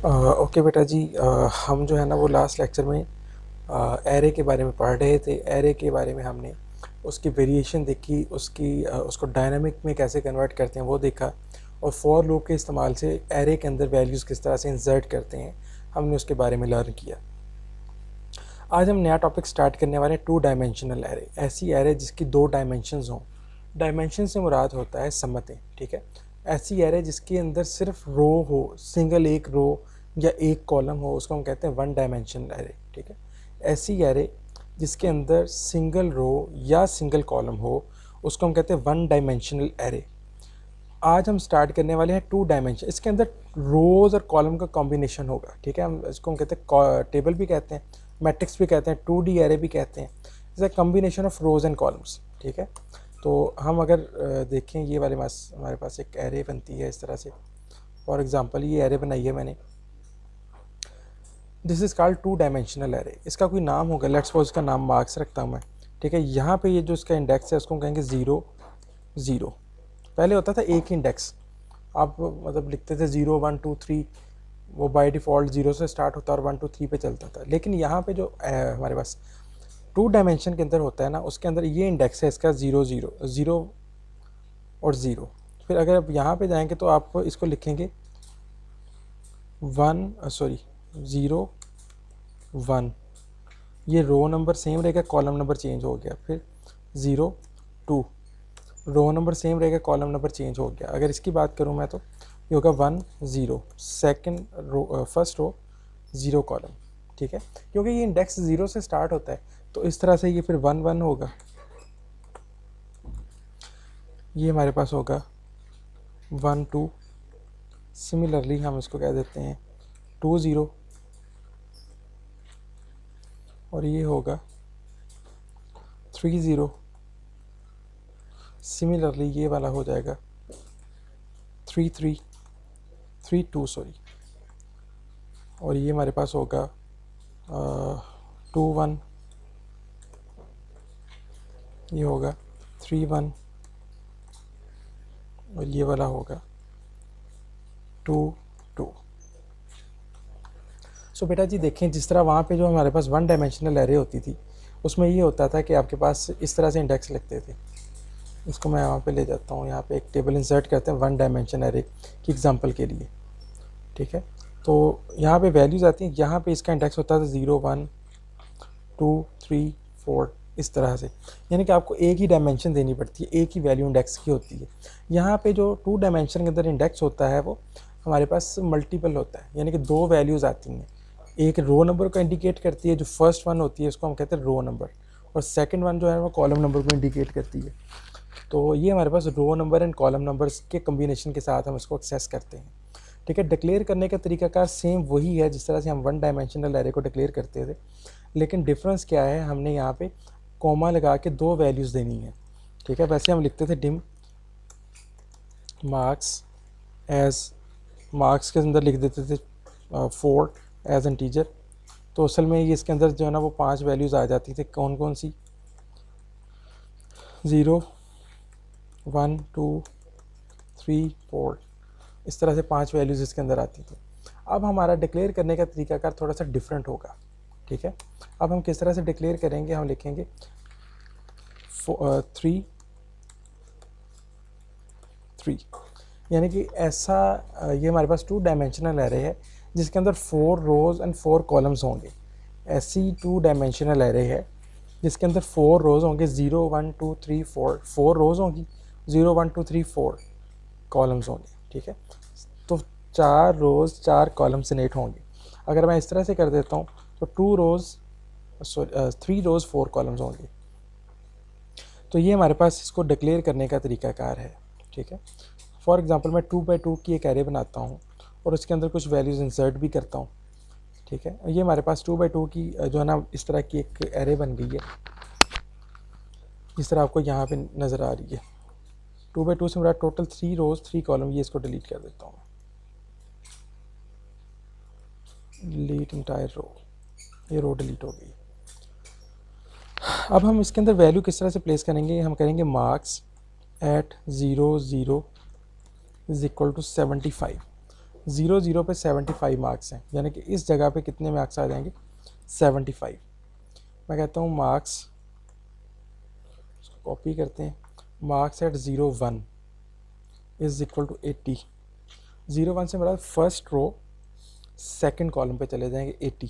Okay बेटा जी, हम जो है ना वो लास्ट लेक्चर में एरे के बारे में पढ़ रहे थे। एरे के बारे में हमने उसकी वेरिएशन देखी, उसको डायनामिक में कैसे कन्वर्ट करते हैं वो देखा, और फॉर लूप के इस्तेमाल से एरे के अंदर वैल्यूज़ किस तरह से इंसर्ट करते हैं हमने उसके बारे में लर्न किया। आज हम नया टॉपिक स्टार्ट करने वाले हैं, 2 डायमेंशनल एरे। ऐसी एरे जिसकी 2 डायमेंशंस हों। डायमेंशन से मुराद होता है समतें, ठीक है। ऐसी एरे जिसके अंदर सिर्फ रो हो, सिंगल एक रो या एक कॉलम हो, उसको हम कहते हैं 1 डायमेंशनल एरे, ठीक है। ऐसी एरे जिसके अंदर सिंगल रो या सिंगल कॉलम हो, उसको हम कहते हैं 1 डायमेंशनल एरे। आज हम स्टार्ट करने वाले हैं 2 डायमेंशन। इसके अंदर रोज़ और कॉलम का कॉम्बिनेशन होगा, ठीक है। हम इसको हम कहते हैं टेबल भी कहते हैं, मैट्रिक्स भी कहते हैं, 2D एरे भी कहते हैं। It's a combination of rows and columns, ठीक है। तो हम अगर देखें, ये वाले हमारे पास एक एरे बनती है इस तरह से। फॉर एग्जांपल ये एरे बनाई है मैंने, this is called 2 dimensional array. इसका कोई नाम होगा, लेट्स सपोज इसका नाम मार्क्स रखता हूँ मैं, ठीक है। यहाँ पे ये जो इसका इंडेक्स है उसको हम कहेंगे 0 0। पहले होता था एक इंडेक्स, आप मतलब लिखते थे 0 1 2 3, वो बाय डिफ़ॉल्ट 0 से स्टार्ट होता और 1 2 3 पे चलता था। लेकिन यहाँ पे जो हमारे पास 2 डायमेंशन के अंदर होता है ना, उसके अंदर ये इंडेक्स है इसका 0 0 0 और 0। फिर अगर आप यहाँ पे जाएंगे तो आप इसको लिखेंगे 0 1। ये रो नंबर सेम रहेगा, कॉलम नंबर चेंज हो गया। फिर 0 2, रो नंबर सेम रहेगा, कॉलम नंबर चेंज हो गया। अगर इसकी बात करूँ मैं तो ये होगा 1 0, second row, first row 0 column, ठीक है। क्योंकि ये इंडेक्स 0 से स्टार्ट होता है तो इस तरह से ये फिर 1 1 होगा। ये हमारे पास होगा 1 2। सिमिलरली हम इसको कह देते हैं 2 0, और ये होगा 3 0। सिमिलरली ये वाला हो जाएगा 3 3 3 2 सॉरी, और ये हमारे पास होगा 2 1, ये होगा 3 1, और ये वाला होगा 2 2। सो बेटा जी देखें, जिस तरह वहाँ पे जो हमारे पास 1 डायमेंशनल एरे होती थी, उसमें ये होता था कि आपके पास इस तरह से इंडेक्स लगते थे। इसको मैं यहाँ पे ले जाता हूँ, यहाँ पे एक टेबल इंसर्ट करते हैं 1 डायमेंशन एरे की एग्जांपल के लिए, ठीक है। तो यहाँ पे वैल्यूज़ आती हैं, यहाँ पे इसका इंडेक्स होता था 0 1 2 3 4, इस तरह से। यानी कि आपको एक ही डायमेंशन देनी पड़ती है, एक ही वैल्यू इंडेक्स की होती है। यहाँ पे जो 2 डायमेंशन के अंदर इंडेक्स होता है वो हमारे पास मल्टीपल होता है, यानी कि 2 वैल्यूज़ आती हैं। एक रो नंबर को इंडिकेट करती है, जो फर्स्ट वन होती है उसको हम कहते हैं रो नंबर, और सेकंड वन जो है वो कॉलम नंबर को इंडिकेट करती है। तो ये हमारे पास row number and column numbers के कम्बिनेशन के साथ हम इसको एक्सेस करते हैं, ठीक है। डिक्लेयर करने का तरीकाकार सेम वही है जिस तरह से हम 1 डायमेंशनल एरे को डिक्लेयर करते थे, लेकिन डिफरेंस क्या है, हमने यहाँ पे कॉमा लगा के 2 वैल्यूज़ देनी है, ठीक है। वैसे हम लिखते थे डिम मार्क्स एज, मार्क्स के अंदर लिख देते थे 4 एज इंटीजर। तो असल में ये इसके अंदर जो है ना वो 5 वैल्यूज़ आ जाती थी। कौन कौन सी? 0 1 2 3 4, इस तरह से 5 वैल्यूज़ इसके अंदर आती थी। अब हमारा डिक्लेयर करने का तरीकाकार थोड़ा सा डिफरेंट होगा, ठीक है। अब हम किस तरह से डिक्लेयर करेंगे, हम लिखेंगे 3 3, यानी कि ऐसा ये हमारे पास 2 डायमेंशनल एरे है जिसके अंदर 4 रोज़ एंड 4 कॉलम्स होंगे। ऐसी 2 डायमेंशनल एरे है जिसके अंदर 4 रोज़ होंगे, 0 1 2 3 4, 4 रोज़ होंगी, 0 1 2 3 4 कॉलम्स होंगे, ठीक है। तो 4 रोज़ 4 कॉलम्स जनरेट होंगे। अगर मैं इस तरह से कर देता हूँ तो 3 रोज़ 4 कॉलम्स होंगे। तो ये हमारे पास इसको डिक्लेयर करने का तरीकाकार है, ठीक है। फॉर एग्जांपल मैं 2 बाई 2 की एक एरे बनाता हूँ और उसके अंदर कुछ वैल्यूज़ इंसर्ट भी करता हूँ, ठीक है। ये हमारे पास 2 बाई 2 की जो है ना इस तरह की एक एरे बन गई है, जिस तरह आपको यहाँ पे नज़र आ रही है। 2 बाई 2 से मेरा टोटल 3 रोज़ 3 कॉलम, ये इसको डिलीट कर देता हूँ, डिलीट इंटायर रो, ये रो डिलीट हो गई। अब हम इसके अंदर वैल्यू किस तरह से प्लेस करेंगे, हम करेंगे marks at 0 0 is equal to 75। 0 0 पे 75 मार्क्स हैं, यानी कि इस जगह पे कितने मार्क्स आ जाएंगे? 75। मैं कहता हूँ मार्क्स, कॉपी करते हैं, marks at 0 1 is equal to 80। 0 1 से मेरा फर्स्ट रो सेकंड कॉलम पे चले जाएंगे 80,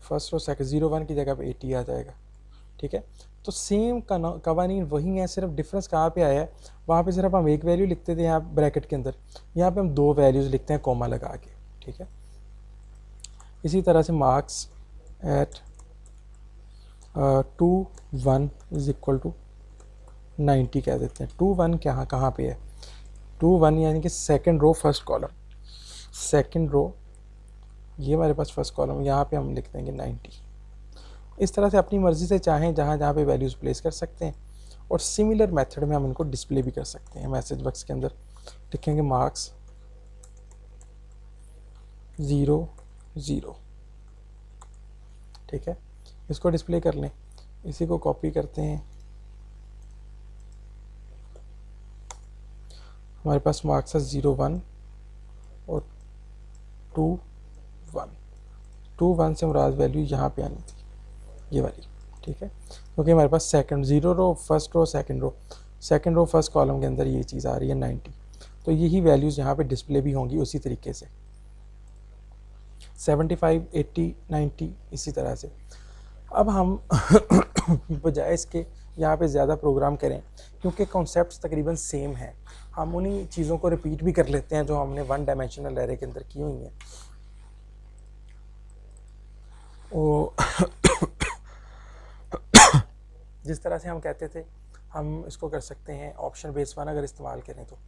फर्स्ट रो सेकंड 0 1 की जगह पे 80 आ जाएगा। ठीक है, तो सेम कवानीन वही है, सिर्फ डिफरेंस कहाँ पे आया है? वहाँ पे सिर्फ हम एक वैल्यू लिखते थे यहाँ ब्रैकेट के अंदर, यहाँ पे हम दो वैल्यूज़ लिखते हैं कॉमा लगा के। ठीक है, इसी तरह से marks at 2 1 is equal to 90 कह देते हैं। 2 1 कहाँ पे है? 2 1 यानी कि second row first column, second row ये हमारे पास फर्स्ट कॉलम, यहाँ पे हम लिख देंगे 90। इस तरह से अपनी मर्ज़ी से चाहें जहाँ जहाँ पे वैल्यूज़ प्लेस कर सकते हैं, और सिमिलर मेथड में हम इनको डिस्प्ले भी कर सकते हैं। मैसेज बॉक्स के अंदर लिखेंगे मार्क्स 0 0। ठीक है, इसको डिस्प्ले कर लें, इसी को कॉपी करते हैं, हमारे पास मार्क्स है 0 1 और 2 1। 2 1 से मुराद वैल्यू यहाँ पे आनी थी, ये वाली। ठीक है, क्योंकि हमारे पास second 0 row first row second row first column के अंदर ये चीज़ आ रही है 90, तो यही वैल्यूज़ यहाँ पे डिस्प्ले भी होंगी उसी तरीके से, 75 80 90 इसी तरह से। अब हम बजाय इसके यहाँ पे ज़्यादा प्रोग्राम करें, क्योंकि कॉन्सेप्ट्स तकरीबन सेम हैं, हम उन्हीं चीज़ों को रिपीट भी कर लेते हैं जो हमने वन डायमेंशनल एरे के अंदर की हुई हैं। वो जिस तरह से हम कहते थे, हम इसको कर सकते हैं ऑप्शन बेस वन अगर इस्तेमाल करें तो।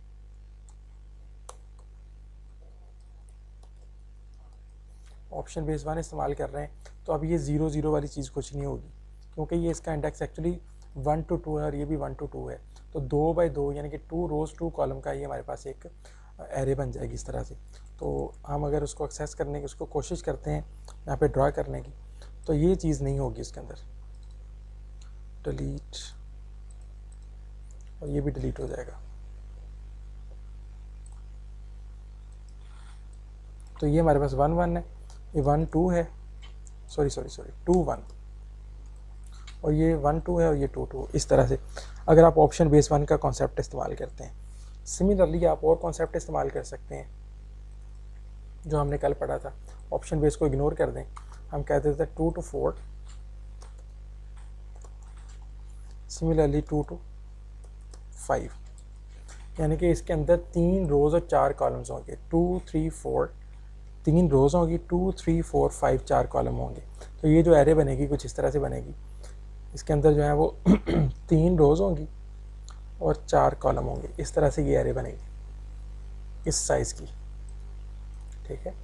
ऑप्शन बेस वन इस्तेमाल कर रहे हैं तो अब ये 0 0 वाली चीज़ कुछ नहीं होगी, क्योंकि ये इसका इंडेक्स एक्चुअली 1 to 2 है और ये भी 1 to 2 है, तो 2 बाई 2 यानी कि 2 रोज 2 कॉलम का ये हमारे पास एक एरे बन जाएगी इस तरह से। तो हम अगर उसको एक्सेस करने की उसको कोशिश करते हैं यहाँ पे ड्रा करने की, तो ये चीज़ नहीं होगी इसके अंदर, डिलीट, और ये भी डिलीट हो जाएगा। तो ये हमारे पास 1 1 है, ये 1 2 है, सॉरी 2 1, और ये 1 2 है और ये 2 2। इस तरह से अगर आप ऑप्शन बेस वन का कॉन्सेप्ट इस्तेमाल करते हैं, सिमिलरली आप और कॉन्सेप्ट इस्तेमाल कर सकते हैं जो हमने कल पढ़ा था। ऑप्शन बेस को इग्नोर कर दें, हम कहते थे 2 to 4, सिमिलरली 2 to 5, यानी कि इसके अंदर 3 रोज़ और 4 कॉलम्स होंगे, 2 3 4, 3 रोज़ होंगी, 2 3 4 5 4 कॉलम होंगे। तो ये जो एरे बनेगी कुछ इस तरह से बनेगी, इसके अंदर जो है वो 3 रोज़ होंगी और 4 कॉलम होंगे, इस तरह से ये एरे बनेगी इस साइज़ की। ठीक है,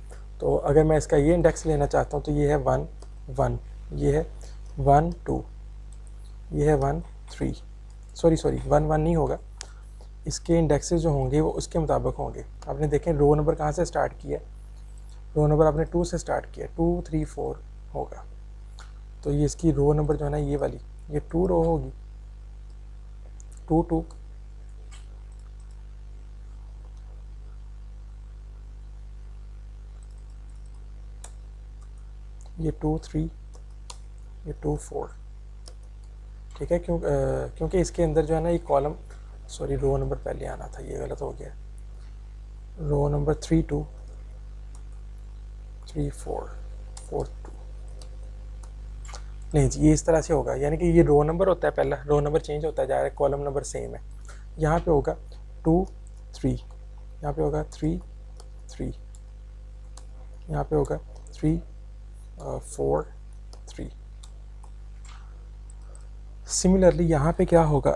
तो अगर मैं इसका ये इंडेक्स लेना चाहता हूँ तो ये है 1 1, ये है 1 2, ये है 1 3, सॉरी 1 1 नहीं होगा, इसके इंडेक्सेस जो होंगे वो उसके मुताबिक होंगे। आपने देखें रो नंबर कहाँ से स्टार्ट किया, रो नंबर आपने 2 से स्टार्ट किया, 2 3 4 होगा, तो ये इसकी रो नंबर जो है ना ये वाली, ये 2 रो होगी, 2 2, ये 2 3, ये 2 4। ठीक है, क्योंकि इसके अंदर जो है ना ये कॉलम, सॉरी रो नंबर पहले आना था, ये गलत हो गया, रो नंबर 3 2 3 4 4 2 नहीं जी, ये इस तरह से होगा, यानी कि ये रो नंबर होता है, पहला रो नंबर चेंज होता जा रहा है, कॉलम नंबर सेम है। यहाँ पे होगा 2 3, यहाँ पे होगा 3 3, यहाँ पे होगा 3 4 3। सिमिलरली यहाँ पे क्या होगा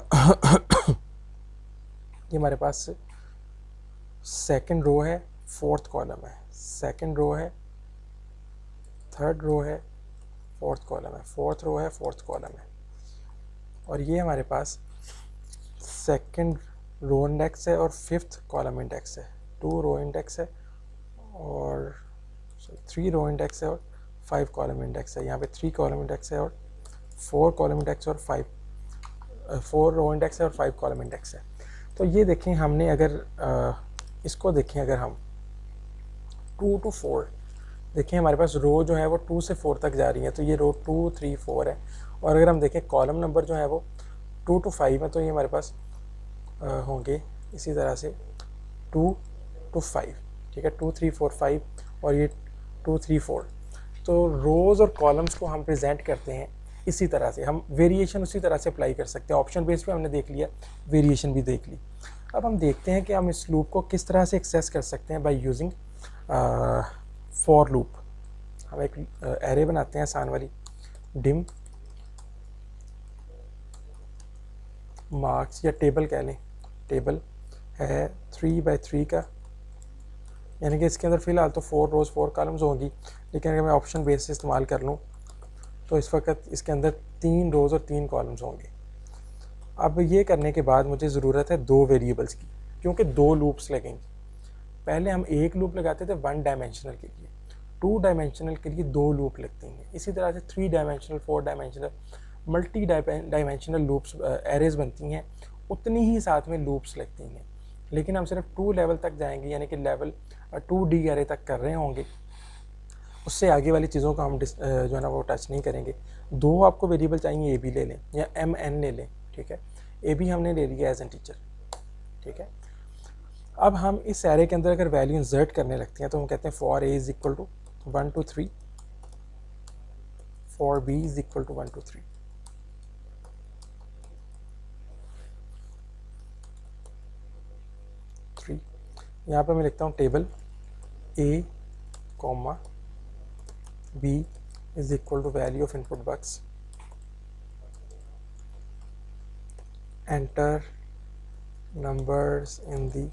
ये हमारे पास सेकंड रो है, फोर्थ कॉलम है, सेकंड रो है, थर्ड रो है, फोर्थ कॉलम है, फोर्थ रो है, फोर्थ कॉलम है, और ये हमारे पास सेकंड रो इंडेक्स है और फिफ्थ कॉलम इंडेक्स है, 2 रो इंडेक्स है और 3 रो इंडेक्स है और 5 कॉलम इंडेक्स है, यहाँ पे 3 कॉलम इंडेक्स है और 4 कॉलम इंडेक्स और 4 रो इंडेक्स है और 5 कॉलम इंडेक्स है। तो ये देखें, हमने अगर इसको देखें, अगर हम 2 to 4 देखें, हमारे पास रो जो है वो 2 से 4 तक जा रही है, तो ये रो 2, 3, 4 है। और अगर हम देखें कॉलम नंबर जो है वो 2 to 5 है, तो ये हमारे पास होंगे इसी तरह से 2 to 5, ठीक है, 2, 3, 4, 5 और ये 2, 3, 4। तो रोज़ और कॉलम्स को हम प्रेजेंट करते हैं इसी तरह से, हम वेरिएशन उसी तरह से अप्लाई कर सकते हैं। ऑप्शन बेस पे हमने देख लिया, वेरिएशन भी देख ली। अब हम देखते हैं कि हम इस लूप को किस तरह से एक्सेस कर सकते हैं बाय यूजिंग फॉर लूप। हम एक एरे बनाते हैं आसान वाली, डिम मार्क्स या टेबल कह लें, टेबल है 3 by 3 का, यानी कि इसके अंदर फ़िलहाल तो 4 रोज़ 4 कॉलम्स होंगी, लेकिन अगर मैं ऑप्शन बेस से इस्तेमाल कर लूँ तो इस वक्त इसके अंदर 3 रोज़ और 3 कॉलम्स होंगे। अब ये करने के बाद मुझे ज़रूरत है 2 वेरिएबल्स की, क्योंकि 2 लूप्स लगेंगे। पहले हम एक लूप लगाते थे 1 डायमेंशनल के लिए, 2 डायमेंशनल के लिए 2 लूप लगते हैं। इसी तरह से 3 dimensional, 4 dimensional, multi dimensional loops arrays बनती हैं, उतनी ही साथ में लूप्स लगती हैं। लेकिन हम सिर्फ 2 लेवल तक जाएंगे, यानी कि लेवल 2D एरे तक कर रहे होंगे, उससे आगे वाली चीज़ों को हम जो है ना वो टच नहीं करेंगे। 2 आपको वेरिएबल चाहिए, ए बी ले लें या MN ले लें, ठीक है, ए बी हमने ले लिया एज एन टीचर, ठीक है। अब हम इस एरे के अंदर अगर वैल्यू इंसर्ट करने लगते हैं तो हम कहते हैं for A is equal to 1 to 3, for B is equal to 1 to 3। यहाँ पर मैं लिखता हूँ table A comma B is equal to value of input box, enter numbers in the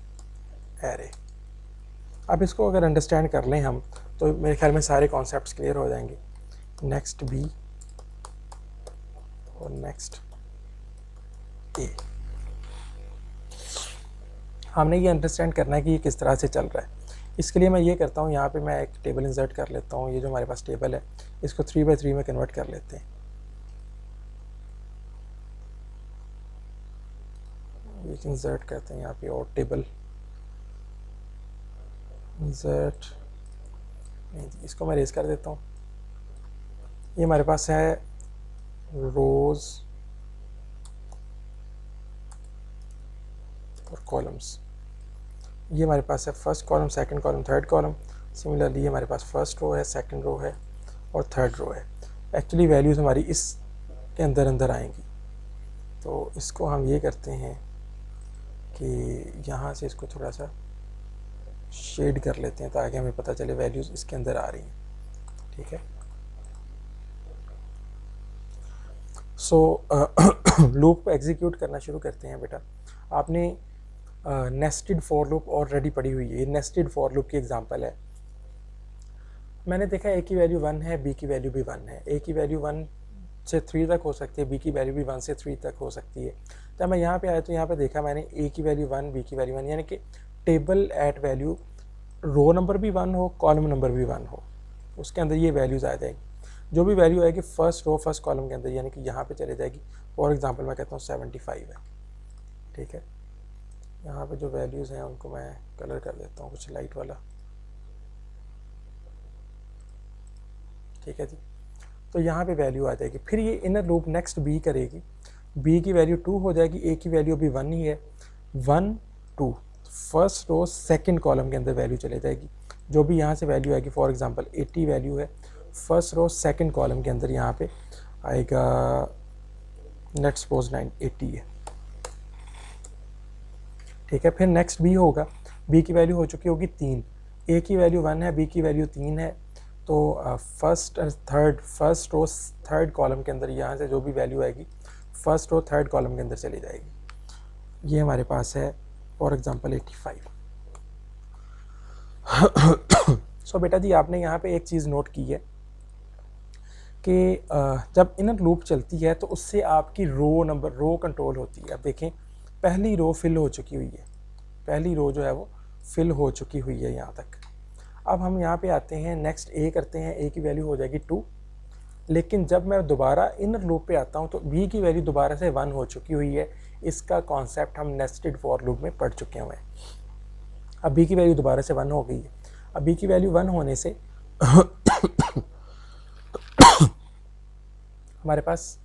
array. अब इसको अगर अंडरस्टैंड कर लें हम तो मेरे ख्याल में सारे कॉन्सेप्ट्स क्लियर हो जाएंगे। नेक्स्ट बी और नेक्स्ट ए, हमने ये अंडरस्टैंड करना है कि ये किस तरह से चल रहा है। इसके लिए मैं ये करता हूँ, यहाँ पे मैं एक टेबल इंसर्ट कर लेता हूँ। ये जो हमारे पास टेबल है इसको 3 by 3 में कन्वर्ट कर लेते हैं। ये इंसर्ट करते हैं यहाँ पे, और टेबल इंसर्ट, इसको मैं रेज कर देता हूँ। ये हमारे पास है रोज़ और कॉलम्स। ये हमारे पास है first column, second column, third column. Similarly हमारे पास फर्स्ट रो है, सेकंड रो है और थर्ड रो है। एक्चुअली वैल्यूज़ हमारी इस के अंदर आएंगी। तो इसको हम ये करते हैं कि यहाँ से इसको थोड़ा सा शेड कर लेते हैं ताकि हमें पता चले वैल्यूज़ इसके अंदर आ रही हैं, ठीक है। सो लूप को एग्जीक्यूट करना शुरू करते हैं। बेटा आपने नेस्टेड फॉर लूप ऑलरेडी पढ़ी हुई है, ये नेस्टेड फॉर लूप की एग्जांपल है। मैंने देखा ए की वैल्यू 1 है, बी की वैल्यू भी 1 है। ए की वैल्यू 1 से 3 तक हो सकती है, बी की वैल्यू भी 1 से 3 तक हो सकती है। जब मैं यहाँ पे आया तो यहाँ पे देखा मैंने ए की वैल्यू 1, बी की वैल्यू 1, यानी कि table at value row number भी 1 हो, कॉलम नंबर भी 1 हो, उसके अंदर ये वैल्यूज़ आ जाएगी। जो भी वैल्यू आएगी फर्स्ट रो फर्स्ट कॉलम के अंदर, यानी कि यहाँ पे चले जाएगी। फॉर एग्जांपल मैं कहता हूँ 75 है, ठीक है। यहाँ पे जो वैल्यूज़ हैं उनको मैं कलर कर देता हूँ कुछ लाइट वाला, ठीक है जी। तो यहाँ पे वैल्यू आ जाएगी। फिर ये इनर लूप नेक्स्ट बी करेगी, बी की वैल्यू 2 हो जाएगी, ए की वैल्यू भी 1 ही है, 1 2 फर्स्ट रो सेकंड कॉलम के अंदर वैल्यू चले जाएगी। जो भी यहाँ से वैल्यू आएगी, फॉर एग्जांपल 80 वैल्यू है, फर्स्ट रो सेकंड कॉलम के अंदर यहाँ पे आएगा, लेट्स सपोज 980 है, ठीक है। फिर नेक्स्ट बी होगा, बी की वैल्यू हो चुकी होगी 3, ए की वैल्यू 1 है, बी की वैल्यू 3 है। तो फर्स्ट रो थर्ड कॉलम के अंदर यहाँ से जो भी वैल्यू आएगी फर्स्ट रो थर्ड कॉलम के अंदर चली जाएगी। ये हमारे पास है फॉर एग्जांपल 85। सो बेटा जी आपने यहाँ पे एक चीज़ नोट की है कि जब इनर लूप चलती है तो उससे आपकी रो कंट्रोल होती है। अब देखें पहली रो फिल हो चुकी हुई है, पहली रो जो है वो फिल हो चुकी हुई है यहाँ तक। अब हम यहाँ पे आते हैं, नेक्स्ट ए करते हैं, ए की वैल्यू हो जाएगी 2, लेकिन जब मैं दोबारा इनर लूप पे आता हूँ तो बी की वैल्यू दोबारा से 1 हो चुकी हुई है। इसका कॉन्सेप्ट हम नेस्टेड फॉर लूप में पढ़ चुके हुए हैं। अब बी की वैल्यू दोबारा से 1 हो गई है। अब बी की वैल्यू 1 होने से हमारे पास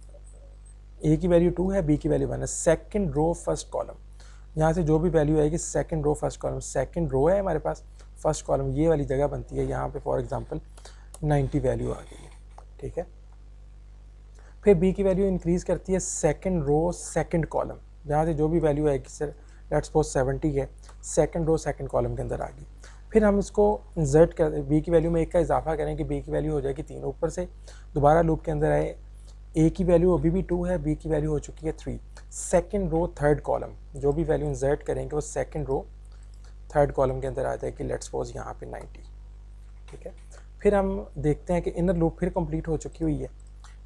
ए की वैल्यू 2 है, बी की वैल्यू 1 है। सेकंड रो फर्स्ट कॉलम, यहाँ से जो भी वैल्यू आएगी second row first column, second row है हमारे पास, फर्स्ट कॉलम ये वाली जगह बनती है, यहाँ पे फॉर एग्जांपल 90 वैल्यू आ गई है, ठीक है। फिर बी की वैल्यू इंक्रीज़ करती है सेकंड रो सेकंड कॉलम, जहाँ से जो भी वैल्यू आएगी, सर लेट्स सपोज 70 है, सेकंड रो सेकंड कॉलम के अंदर आ गई। फिर हम इसको इंसर्ट कर, बी की वैल्यू में 1 का इजाफा करें कि बी की वैल्यू हो जाएगी 3, ऊपर से दोबारा लूप के अंदर आए, ए की वैल्यू अभी भी 2 है, बी की वैल्यू हो चुकी है 3, सेकंड रो थर्ड कॉलम, जो भी वैल्यू इंसर्ट करेंगे वो सेकंड रो थर्ड कॉलम के अंदर आ जाएगी, लेट्स सपोज यहाँ पे 90, ठीक है। फिर हम देखते हैं कि इनर लूप फिर कंप्लीट हो चुकी हुई है।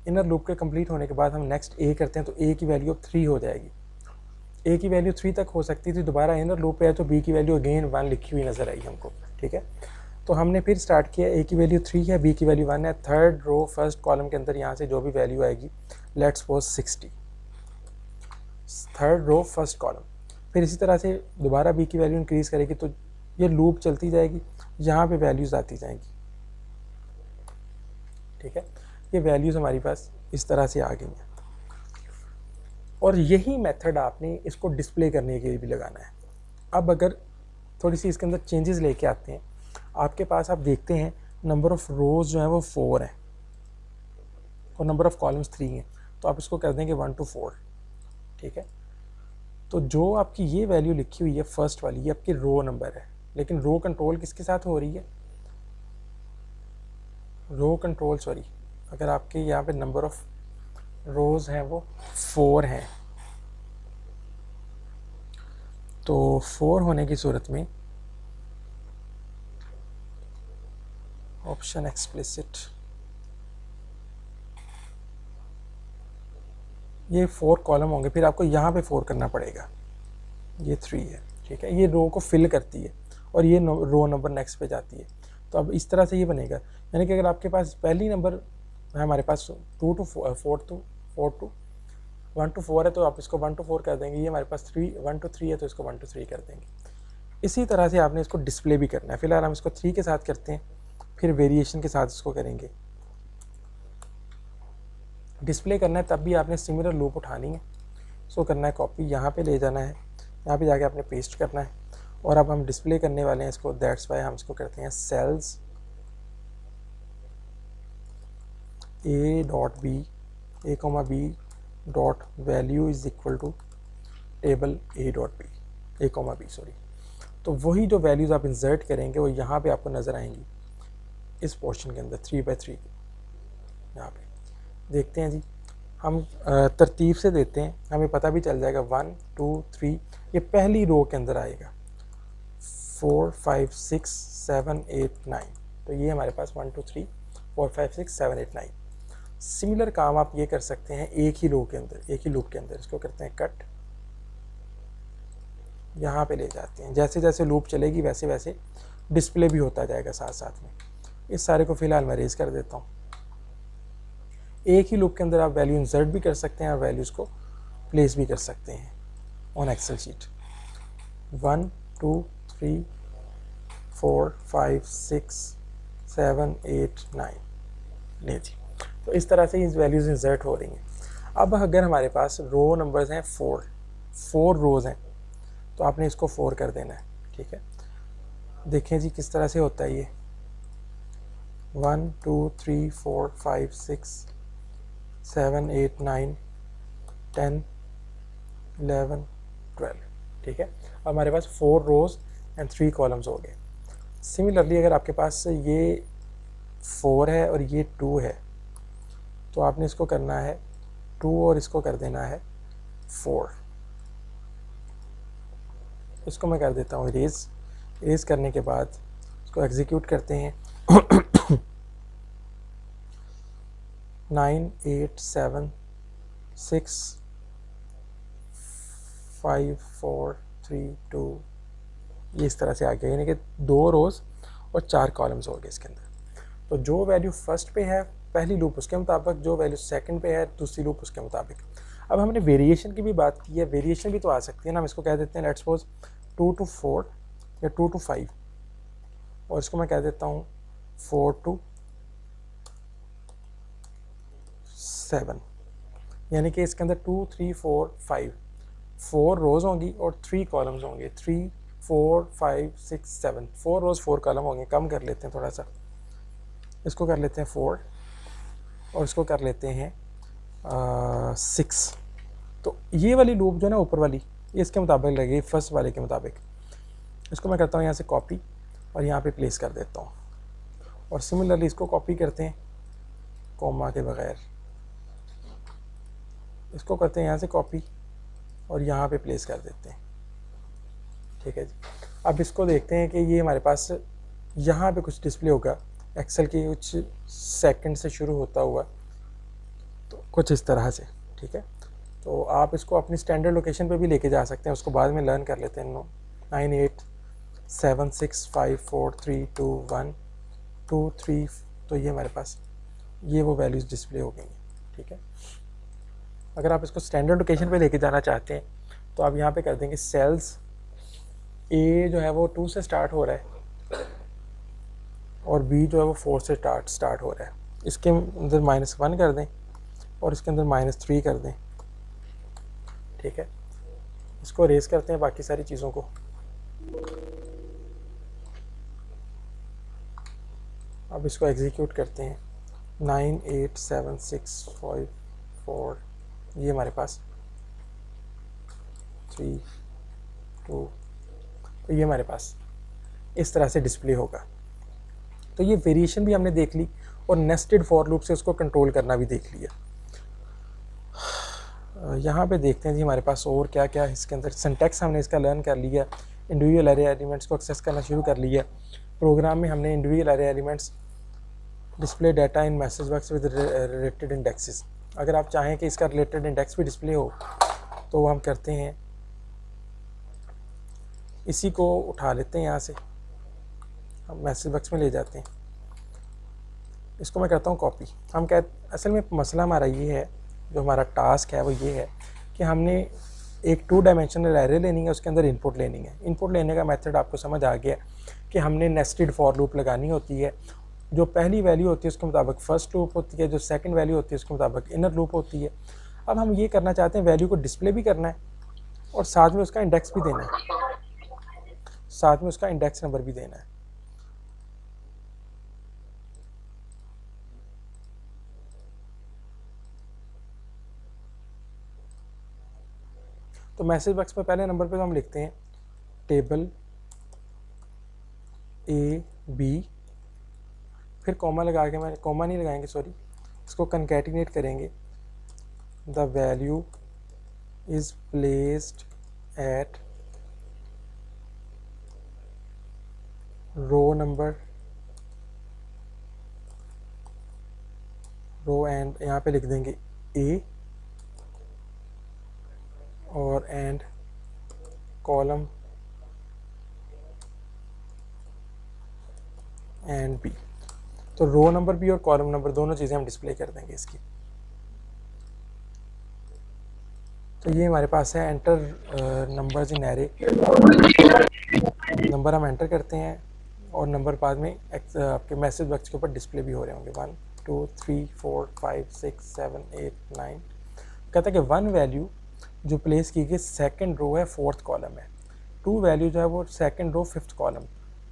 इनर लूप के कंप्लीट होने के बाद हम नेक्स्ट ए करते हैं, तो ए की वैल्यू अब 3 हो जाएगी। ए की वैल्यू 3 तक हो सकती थी, दोबारा इनर लूप पे है तो बी की वैल्यू अगेन 1 लिखी हुई नज़र आई हमको, ठीक है। तो हमने फिर स्टार्ट किया, ए की वैल्यू 3 है, बी की वैल्यू 1 है, थर्ड रो फर्स्ट कॉलम के अंदर यहाँ से जो भी वैल्यू आएगी, let's suppose 60, third row first column. फिर इसी तरह से दोबारा बी की वैल्यू इंक्रीज़ करेगी, तो ये लूप चलती जाएगी, यहाँ पे वैल्यूज़ आती जाएंगी, ठीक है। ये वैल्यूज़ हमारी पास इस तरह से आ गई हैं, और यही मेथड आपने इसको डिस्प्ले करने के लिए भी लगाना है। अब अगर थोड़ी सी इसके अंदर चेंजेस लेके आते हैं, आपके पास आप देखते हैं नंबर ऑफ़ रोज़ जो है वो 4 है और नंबर ऑफ़ कॉलम्स 3 हैं, तो आप इसको कर देंगे 1 to 4, ठीक है। तो जो आपकी ये वैल्यू लिखी हुई है फर्स्ट वाली, ये आपकी रो नंबर है, लेकिन रो कंट्रोल किसके साथ हो रही है, रो कंट्रोल सॉरी, अगर आपके यहाँ पे नंबर ऑफ़ रोज़ हैं वो 4 हैं, तो 4 होने की सूरत में ऑप्शन एक्सप्लिसिट, ये 4 कॉलम होंगे, फिर आपको यहाँ पे 4 करना पड़ेगा, ये 3 है, ठीक है। ये रो को फिल करती है और ये रो नंबर नेक्स्ट पे जाती है। तो अब इस तरह से ये बनेगा, यानी कि अगर आपके पास पहली नंबर है हमारे पास 1 to 4 है, तो आप इसको 1 to 4 कर देंगे। ये हमारे पास 1 to 3 है, तो इसको 1 to 3 कर देंगे। इसी तरह से आपने इसको डिस्प्ले भी करना है। फिलहाल हम इसको 3 के साथ करते हैं, फिर वेरिएशन के साथ इसको करेंगे। डिस्प्ले करना है तब भी आपने सिमिलर लूप उठानी है, इसको करना है कॉपी, यहाँ पे ले जाना है, यहाँ पे जाके आपने पेस्ट करना है, और अब हम डिस्प्ले करने वाले हैं इसको, दैट्स वाई हम इसको करते हैं cells A dot B, A comma B dot value is equal to table A dot B, A comma B sorry. तो वही जो वैल्यूज़ आप इंसर्ट करेंगे वो यहाँ पे आपको नज़र आएंगी इस पोर्शन के अंदर 3/3 यहाँ पे। देखते हैं जी, हम तरतीब से देते हैं, हमें पता भी चल जाएगा 1 2 3, ये पहली रो के अंदर आएगा 4 5 6 7 8 9, तो ये हमारे पास 1 2 3 4 5 6 7 8 9। सिमिलर काम आप ये कर सकते हैं एक ही रो के अंदर, एक ही लूप के अंदर। इसको करते हैं कट, यहाँ पे ले जाते हैं, जैसे जैसे लूप चलेगी वैसे वैसे डिस्प्ले भी होता जाएगा साथ साथ में। इस सारे को फ़िलहाल मैं रेज कर देता हूँ। एक ही लूप के अंदर आप वैल्यू इंसर्ट भी कर सकते हैं और वैल्यूज़ को प्लेस भी कर सकते हैं ऑन एक्सेल शीट। 1 2 3 4 5 6 7 8 9 ले जी। तो इस तरह से इस वैल्यूज़ इंसर्ट हो रही हैं। अब अगर हमारे पास रो नंबर्स हैं 4 रोज़ हैं, तो आपने इसको 4 कर देना है, ठीक है। देखें जी किस तरह से होता है ये, 1 2 3 4 5 6 7 8 9 10 11 12, ठीक है। अब हमारे पास 4 रोज़ एंड 3 कॉलम्स हो गए। सिमिलरली अगर आपके पास ये 4 है और ये 2 है, तो आपने इसको करना है 2 और इसको कर देना है 4। इसको मैं कर देता हूँ इरेज करने के बाद इसको एग्जीक्यूट करते हैं। 9 8 7 6 5 4 3 2, ये इस तरह से आ गया, यानी कि 2 रोज़ और 4 कॉलम्स हो गए इसके अंदर। तो जो वैल्यू फर्स्ट पे है पहली लूप उसके मुताबिक, जो वैल्यू सेकंड पे है दूसरी लूप उसके मुताबिक। अब हमने वेरिएशन की भी बात की है, वेरिएशन भी तो आ सकती है ना। हम इसको कह देते हैं लेट्स सपोज 2 to 4, या 2 to 5, और इसको मैं कह देता हूँ 4 to 7, यानी कि इसके अंदर 2 3 4 5 4 रोज़ होंगी और 3 कॉलम्स होंगे। 3 4 5 6 7 4 रोज़ 4 कॉलम होंगे। कम कर लेते हैं थोड़ा सा, इसको कर लेते हैं 4 और इसको कर लेते हैं 6। तो ये वाली लूप जो है ना ऊपर वाली, ये इसके मुताबिक लगेगी फर्स्ट वाले के मुताबिक। इसको मैं करता हूँ यहाँ से कॉपी और यहाँ पे प्लेस कर देता हूँ, और सिमिलरली इसको कॉपी करते हैं कॉमा के बगैर, इसको करते हैं यहाँ से कॉपी और यहाँ पे प्लेस कर देते हैं। ठीक है जी। अब इसको देखते हैं कि ये हमारे पास यहाँ पे कुछ डिस्प्ले होगा एक्सेल के कुछ सेकंड से शुरू होता हुआ, तो कुछ इस तरह से। ठीक है, तो आप इसको अपनी स्टैंडर्ड लोकेशन पे भी लेके जा सकते हैं, उसको बाद में लर्न कर लेते हैं। 9 8 7 6 5 4 3 2 1 2 3, तो ये हमारे पास ये वो वैल्यूज़ डिस्प्ले हो गई हैं। ठीक है, अगर आप इसको स्टैंडर्ड लोकेशन पे लेके जाना चाहते हैं तो आप यहाँ पे कर देंगे सेल्स ए जो है वो 2 से स्टार्ट हो रहा है और बी जो है वो 4 से स्टार्ट हो रहा है। इसके अंदर -1 कर दें और इसके अंदर -3 कर दें। ठीक है, इसको रेस करते हैं बाकी सारी चीज़ों को। अब इसको एग्जीक्यूट करते हैं। 9 8 7 6 5 4, ये हमारे पास 3 2, तो ये हमारे पास इस तरह से डिस्प्ले होगा। तो ये वेरिएशन भी हमने देख ली और नेस्टेड फॉर लूप से उसको कंट्रोल करना भी देख लिया। यहाँ पे देखते हैं जी हमारे पास और क्या क्या है इसके अंदर। सिंटैक्स हमने इसका लर्न कर लिया, इंडिविजुअल एरे एलिमेंट्स को एक्सेस करना शुरू कर लिया। प्रोग्राम में हमने individual array elements display data in message box with related indexes. अगर आप चाहें कि इसका रिलेटेड इंडेक्स भी डिस्प्ले हो तो वो हम करते हैं, इसी को उठा लेते हैं यहाँ से, हम मैसेज बॉक्स में ले जाते हैं। इसको मैं करता हूँ कॉपी। हम असल में मसला हमारा ये है, जो हमारा टास्क है वो ये है कि हमने एक 2 डायमेंशनल एरे लेनी है, उसके अंदर इनपुट लेनी है। इनपुट लेने का मेथड आपको समझ आ गया कि हमने नेस्टेड फॉर लूप लगानी होती है। जो पहली वैल्यू होती है उसके मुताबिक फर्स्ट लूप होती है, जो सेकंड वैल्यू होती है उसके मुताबिक इनर लूप होती है। अब हम ये करना चाहते हैं, वैल्यू को डिस्प्ले भी करना है और साथ में उसका इंडेक्स भी देना है, साथ में उसका इंडेक्स नंबर भी देना है। तो मैसेज बॉक्स में पहले नंबर पे तो हम लिखते हैं टेबल ए बी, फिर कॉमा लगा के, मैं कॉमा नहीं लगाएंगे सॉरी, इसको कंकैटिनेट करेंगे। The value is placed at row number, row and यहाँ पे लिख देंगे ए और एंड कॉलम एंड बी। तो रो नंबर भी और कॉलम नंबर दोनों चीज़ें हम डिस्प्ले कर देंगे इसकी। तो ये हमारे पास है एंटर नंबर्स इन एरे, नंबर हम एंटर करते हैं और नंबर बाद में आपके मैसेज बॉक्स के ऊपर डिस्प्ले भी हो रहे होंगे। 1 2 3 4 5 6 7 8 9। कहता है कि 1 वैल्यू जो प्लेस की गई सेकंड रो है 4th कॉलम है, 2 वैल्यू जो है वो second row 5th column,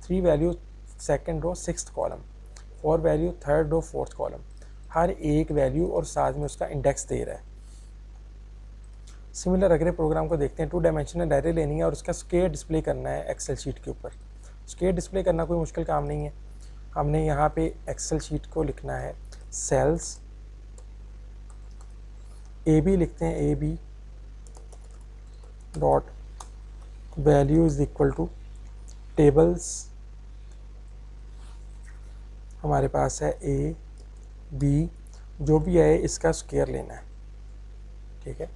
3 value second row 6th column, 4 value 3rd row 4th column. हर एक वैल्यू और साथ में उसका इंडेक्स दे रहा है। सिमिलर अगले प्रोग्राम को देखते हैं। 2 डायमेंशनल एरे लेनी है और उसका स्केयर डिस्प्ले करना है एक्सेल शीट के ऊपर। स्केयर डिस्प्ले करना कोई मुश्किल काम नहीं है। हमने यहाँ पे एक्सेल शीट को लिखना है सेल्स ए बी, लिखते हैं A B dot value is equal to tables, हमारे पास है ए बी, जो भी है इसका स्क्वायर लेना है। ठीक है,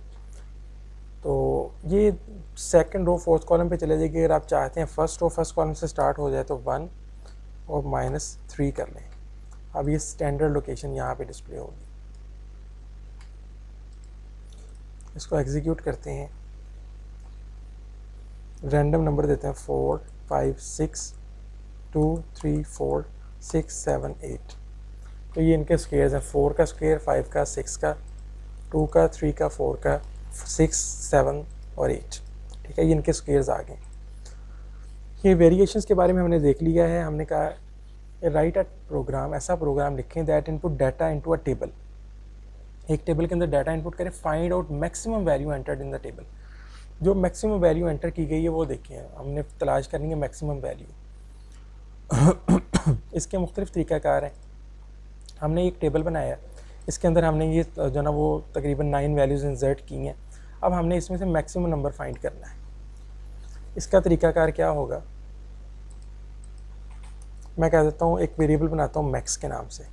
तो ये सेकंड रो 4th कॉलम पे चले जाएगी। अगर आप चाहते हैं फर्स्ट रो फर्स्ट कॉलम से स्टार्ट हो जाए तो 1 और -3 कर लें। अब ये स्टैंडर्ड लोकेशन यहाँ पे डिस्प्ले होगी। इसको एग्जीक्यूट करते हैं, रैंडम नंबर देते हैं 4 5 6 2 3 4 6 7 8। तो ये इनके स्क्वेयर्स हैं, 4 का स्क्वेयर, 5 का, 6 का, 2 का, 3 का, 4 का, 6 7 और 8। ठीक है, ये इनके स्क्वेयर्स आ गए। ये वेरिएशंस के बारे में हमने देख लिया है। हमने कहा राइट अ प्रोग्राम, ऐसा प्रोग्राम लिखें that input data into a table, एक टेबल के अंदर डाटा इनपुट करें, find out maximum value entered in the table. जो मैक्सिमम वैल्यू एंटर की गई है वो देखिए, हमने तलाश करनी है मैक्सिमम वैल्यू। इसके मुख्तलिफ तरीक़ाकार हैं। हमने एक टेबल बनाया, इसके अंदर हमने ये जो ना वो तकरीबन 9 वैल्यूज़ इंसर्ट की हैं। अब हमने इसमें से मैक्सिमम नंबर फाइंड करना है। इसका तरीक़ाकार क्या होगा, मैं कह देता हूँ एक वेरिएबल बनाता हूँ मैक्स के नाम से,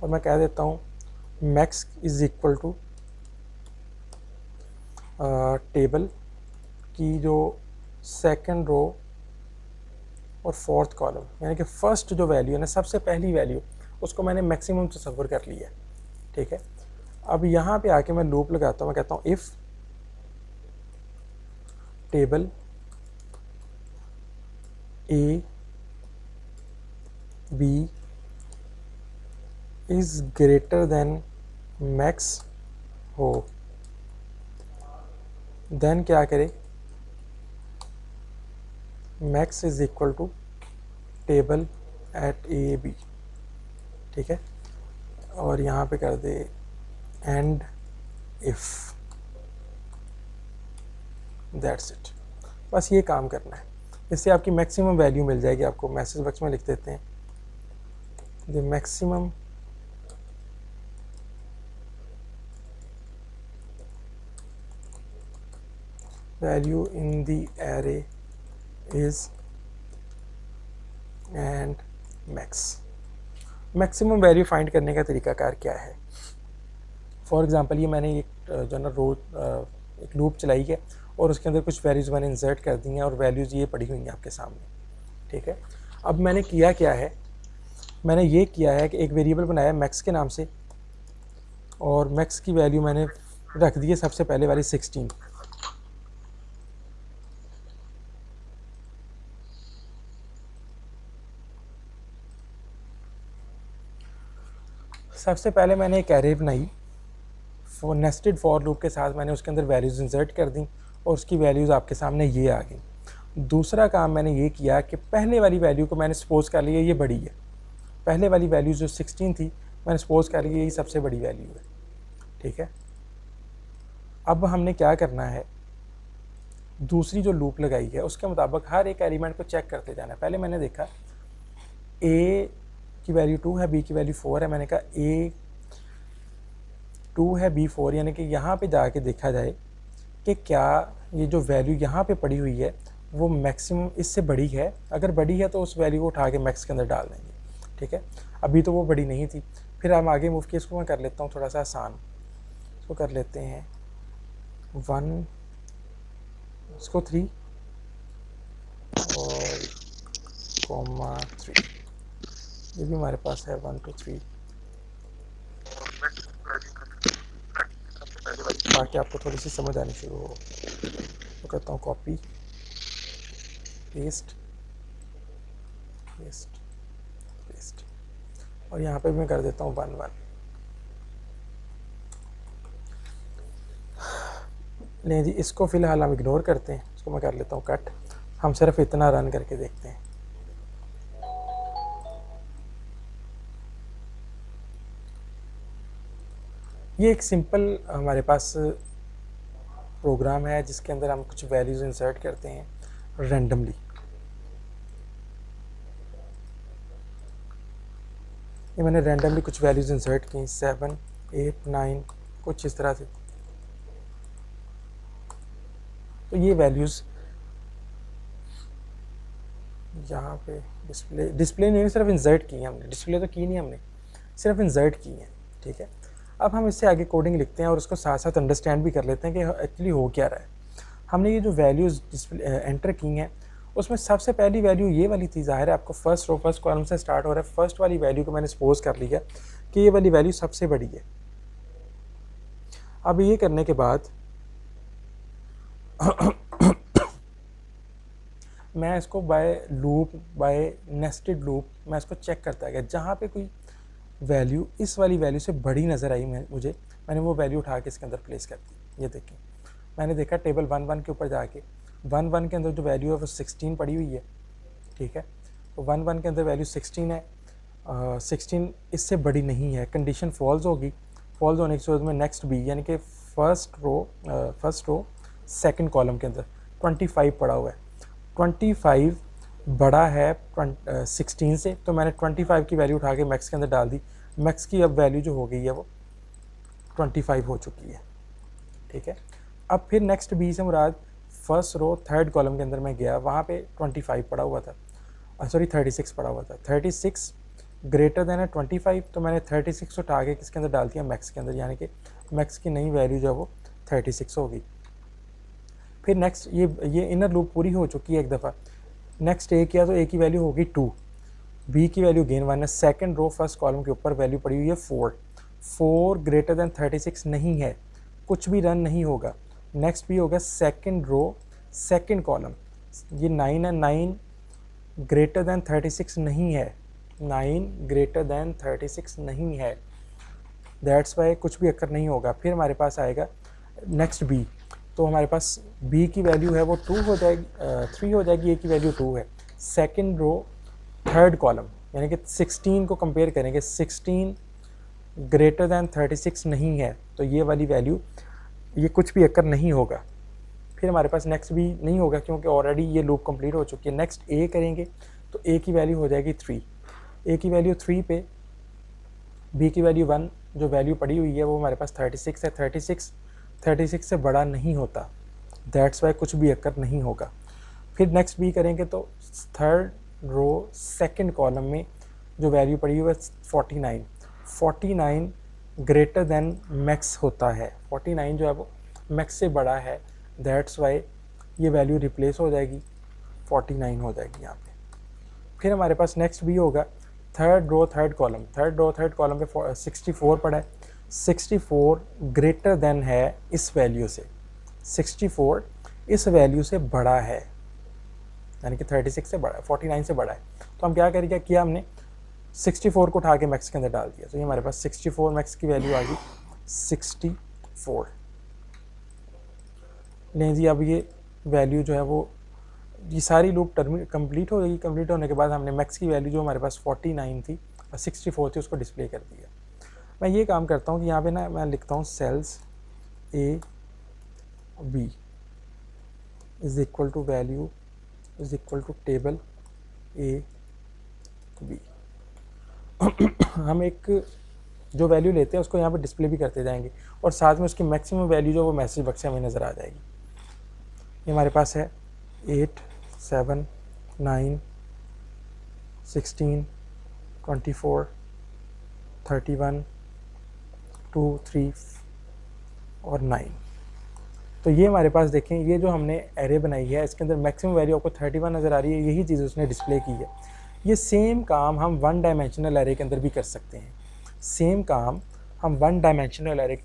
और मैं कह देता हूँ max is equal to table की जो सेकंड रो और फोर्थ कॉलम, यानी कि फर्स्ट जो वैल्यू है ना, सबसे पहली वैल्यू, उसको मैंने मैक्सिमम तस्वर कर लिया। ठीक है, अब यहाँ पे आके मैं लूप लगाता हूँ, मैं कहता हूँ if table A B is greater than max हो, देन क्या करे, max is equal to table at A B. ठीक है, और यहाँ पे कर दे एंड इफ़, दैट्स इट। बस ये काम करना है, इससे आपकी मैक्सिमम वैल्यू मिल जाएगी। आपको मैसेज बॉक्स में लिख देते हैं the maximum value in the array is and max. Maximum value find करने का तरीकाकार क्या है। फॉर एग्ज़ाम्पल ये मैंने एक जो ना एक लूप चलाई है और उसके अंदर कुछ वैल्यूज़ मैंने इंसर्ट कर दी हैं और वैल्यूज़ ये पड़ी हुई हैं आपके सामने। ठीक है, अब मैंने किया क्या है, मैंने ये किया है कि एक वेरिएबल बनाया मैक्स के नाम से, और मैक्स की वैल्यू मैंने रख दी है सबसे पहले वाली 16। सबसे पहले मैंने एक एरे बनाई नेस्टेड फॉर लूप के साथ, मैंने उसके अंदर वैल्यूज़ इंसर्ट कर दी और उसकी वैल्यूज़ आपके सामने ये आ गई। दूसरा काम मैंने ये किया कि पहले वाली वैल्यू को मैंने सपोज कर लिया ये बड़ी है, पहले वाली वैल्यू जो 16 थी मैंने सपोज कर लिया ये सबसे बड़ी वैल्यू है। ठीक है, अब हमने क्या करना है, दूसरी जो लूप लगाई है उसके मुताबिक हर एक एलिमेंट को चेक करते जाना है। पहले मैंने देखा ए की वैल्यू 2 है, बी की वैल्यू 4 है, मैंने कहा ए 2 है, बी 4, यानी कि यहाँ पे जाके देखा जाए कि क्या ये जो वैल्यू यहाँ पे पड़ी हुई है वो मैक्सिमम इससे बड़ी है। अगर बड़ी है तो उस वैल्यू को उठा के मैक्स के अंदर डाल देंगे। ठीक है, अभी तो वो बड़ी नहीं थी। फिर हम आगे मूव किए, इसको मैं कर लेता हूँ थोड़ा सा आसान, इसको कर लेते हैं 1, इसको 3 और कॉमा 3, ये भी हमारे पास है 1 2 3, ताकि आपको थोड़ी सी समझ आनी शुरू हो। तो करता हूँ कॉपी पेस्ट पेस्ट पेस्ट, और यहाँ पे मैं कर देता हूँ 1 1। नहीं जी, इसको फ़िलहाल हम इग्नोर करते हैं, इसको मैं कर लेता हूँ कट। हम सिर्फ इतना रन करके देखते हैं। ये एक सिंपल हमारे पास प्रोग्राम है जिसके अंदर हम कुछ वैल्यूज़ इंसर्ट करते हैं रैंडमली। ये मैंने रैंडमली कुछ वैल्यूज़ इंसर्ट की 7 8 9 कुछ इस तरह से। तो ये वैल्यूज़ यहाँ पे डिस्प्ले नहीं, सिर्फ इंसर्ट की हैं हमने, डिस्प्ले तो की नहीं हमने, सिर्फ इंसर्ट की हैं। ठीक है, अब हम इससे आगे कोडिंग लिखते हैं और उसको साथ साथ अंडरस्टैंड भी कर लेते हैं कि एक्चुअली हो क्या रहा है। हमने ये जो वैल्यूज़ एंटर की हैं उसमें सबसे पहली वैल्यू ये वाली थी। ज़ाहिर है आपको फर्स्ट रो फर्स्ट कॉलम से स्टार्ट हो रहा है, फर्स्ट वाली वैल्यू को मैंने सपोज कर लिया कि ये वाली वैल्यू सबसे बड़ी है। अब ये करने के बाद मैं इसको by loop, by nested loop मैं इसको चेक करता गया। जहाँ पे कोई वैल्यू इस वाली वैल्यू से बड़ी नज़र आई मुझे, मैंने वो वैल्यू उठा के इसके अंदर प्लेस कर दी। ये देखिए, मैंने देखा टेबल 1-1 के ऊपर जाके 1-1 के अंदर जो वैल्यू है वो 16 पड़ी हुई है, ठीक है। तो 1-1 के अंदर वैल्यू 16 है, 16 इससे बड़ी नहीं है, कंडीशन फॉल्स होगी। फॉल्स होने की सूरत में नेक्स्ट बी, यानी कि फर्स्ट रो सेकंड कॉलम के अंदर 25 पड़ा हुआ है। 25 बड़ा है 16 से, तो मैंने 25 की वैल्यू उठा के मैक्स के अंदर डाल दी। मैक्स की अब वैल्यू जो हो गई है वो 25 हो चुकी है, ठीक है। अब फिर नेक्स्ट बी से मुराद फर्स्ट रो थर्ड कॉलम के अंदर मैं गया, वहाँ पे 25 पड़ा हुआ था, सॉरी 36 पड़ा हुआ था। 36 ग्रेटर देन है 25, तो मैंने 36 उठा के किसके अंदर डाल दिया, मैक्स के अंदर, यानी कि मैक्स की नई वैल्यू जो है वो 36 होगी। फिर नेक्स्ट ये इनर लूप पूरी हो चुकी है एक दफ़ा। नेक्स्ट ए किया तो ए की वैल्यू होगी 2, बी की वैल्यू गेन 1 है। सेकंड रो फर्स्ट कॉलम के ऊपर वैल्यू पड़ी हुई है 4 ग्रेटर देन 36 नहीं है, कुछ भी रन नहीं होगा। नेक्स्ट भी होगा सेकंड रो सेकंड कॉलम, ये 9 है, 9 ग्रेटर देन 36 नहीं है, 9 ग्रेटर देन 36 नहीं है, दैट्स वाई कुछ भी अक्कर नहीं होगा। फिर हमारे पास आएगा नेक्स्ट बी, तो हमारे पास बी की वैल्यू है वो 2 हो जाएगी, 3 हो जाएगी, ए की वैल्यू 2 है। सेकंड रो थर्ड कॉलम, यानी कि 16 को कंपेयर करेंगे, 16 ग्रेटर दैन 36 नहीं है, तो ये वाली वैल्यू, ये कुछ भी अक्कर नहीं होगा। फिर हमारे पास नेक्स्ट भी नहीं होगा क्योंकि ऑलरेडी ये लूप कंप्लीट हो चुकी है। नेक्स्ट ए करेंगे तो ए की वैल्यू हो जाएगी 3, ए की वैल्यू 3 पे बी की वैल्यू 1, जो वैल्यू पड़ी हुई है वो हमारे पास 36 है। 36 से बड़ा नहीं होता, दैट्स वाई कुछ भी अक्कर नहीं होगा। फिर नेक्स्ट बी करेंगे तो थर्ड रो सेकंड कॉलम में जो वैल्यू पड़ी हुई है 49 ग्रेटर देन मैक्स होता है, 49 जो है वो मैक्स से बड़ा है, दैट्स वाई ये वैल्यू रिप्लेस हो जाएगी, 49 हो जाएगी यहाँ पे। फिर हमारे पास नेक्स्ट भी होगा थर्ड रो थर्ड कॉलम पे 64 पड़ा है, 64 ग्रेटर देन है इस वैल्यू से, 64 इस वैल्यू से बड़ा है, यानी कि 36 से बड़ा है, 49 से बड़ा है। तो हम क्या करेंगे, किया हमने 64 को उठा के मैक्स के अंदर डाल दिया, तो ये हमारे पास 64 मैक्स की वैल्यू आ गई 64। नहीं जी, अब ये वैल्यू जो है वो, ये सारी लूप कंप्लीट हो गई। कंप्लीट होने के बाद हमने मैक्स की वैल्यू जो हमारे पास 49 थी और 64 थी उसको डिस्प्ले कर दिया। मैं ये काम करता हूँ कि यहाँ पे ना मैं लिखता हूँ cells A B is equal to value is equal to table A B. हम एक जो वैल्यू लेते हैं उसको यहाँ पे डिस्प्ले भी करते जाएंगे और साथ में उसकी मैक्सिमम वैल्यू जो वो मैसेज बक्स में हमें नज़र आ जाएगी। ये हमारे पास है 8, 7, 9, 16, 24, 31, 2, 3 और 9। तो ये हमारे पास देखें, ये जो हमने एरे बनाई है इसके अंदर मैक्सिमम वैल्यू आपको 31 नज़र आ रही है, यही चीज़ उसने डिस्प्ले की है। ये सेम काम हम 1 डायमेंशनल एरे के अंदर भी कर सकते हैं। सेम काम हम 1 डायमेंशनल एरे,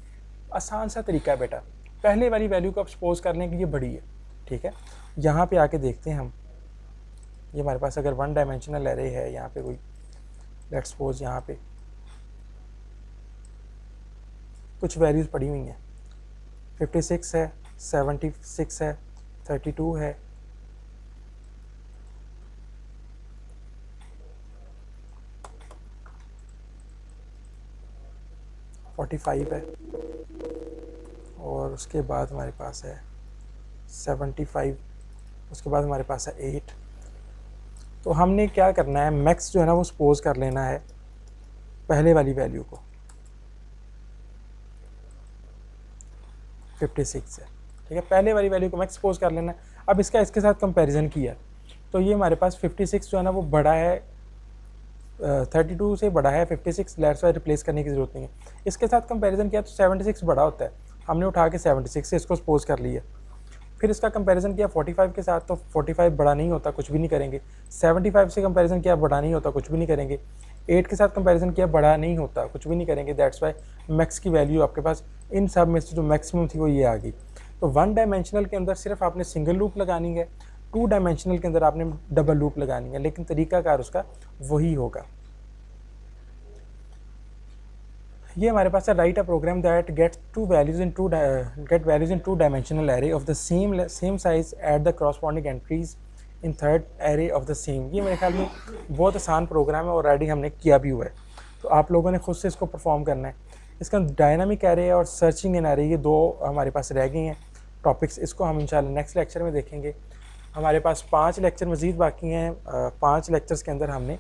आसान सा तरीका है बेटा। पहले वाली वैल्यू को आप सपोज कर लें कि ये बड़ी है, ठीक है। यहाँ पे आके देखते हैं हम, ये हमारे पास अगर 1 डायमेंशनल एरे है, यहाँ पे कोई लेट्स सपोज यहाँ पे कुछ वैल्यूज़ पड़ी हुई हैं, 56 है, 76 है, 32 है, 45 है, और उसके बाद हमारे पास है 75, उसके बाद हमारे पास है 8। तो हमने क्या करना है, मैक्स जो है ना वो सपोज कर लेना है पहले वाली वैल्यू को, 56 है, ठीक है। पहले वाली वैल्यू को मैक्स सपोज कर लेना है। अब इसके साथ कंपैरिजन किया तो ये हमारे पास 56 जो है ना वो बड़ा है, 32 से बड़ा है 56, लेट्स वाई रिप्लेस करने की ज़रूरत नहीं है। इसके साथ कंपैरिजन किया तो 76 बड़ा होता है, हमने उठा के 76 से इसको सपोज कर लिया। फिर इसका कंपैरिजन किया 45 के साथ, तो 45 बड़ा नहीं होता, कुछ भी नहीं करेंगे। 75 से कंपैरिजन किया, बड़ा नहीं होता, कुछ भी नहीं करेंगे। 8 के साथ कंपैरिजन किया, बड़ा नहीं होता, कुछ भी नहीं करेंगे। दैट्स वाई मैक्स की वैल्यू आपके पास इन सब में से जो मैक्सिमम थी वो ये आ गई। तो 1 डायमेंशनल के अंदर सिर्फ आपने सिंगल लूप लगानी है, टू डायमेंशनल के अंदर आपने डबल लूप लगानी है, लेकिन तरीकाकार उसका वही होगा। ये हमारे पास है write a program that get values in two dimensional array of the same size at the corresponding entries in third array of the same. ये मेरे ख्याल में बहुत आसान प्रोग्राम है, ऑलरेडी हमने किया भी हुआ है, तो आप लोगों ने खुद से इसको परफॉर्म करना है। इसका डायनामिक एरे और सर्चिंग इन एरे, ये दो हमारे पास रह गए हैं टॉपिक्स, इसको हम इंशाल्लाह नेक्स्ट लेक्चर में देखेंगे। हमारे पास 5 लेक्चर मज़ीद बाकी हैं। 5 लेक्चर्स के अंदर हमने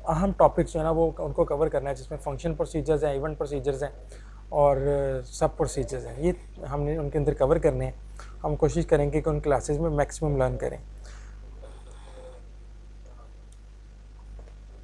अहम टॉपिक्स जो है ना वो उनको कवर करना है, जिसमें फंक्शन प्रोसीजर्स हैं, इवेंट प्रोसीजर्स हैं और सब प्रोसीजर्स हैं। ये हमने उनके अंदर कवर करने हैं। हम कोशिश करेंगे कि उन क्लासेस में मैक्सिमम लर्न करें।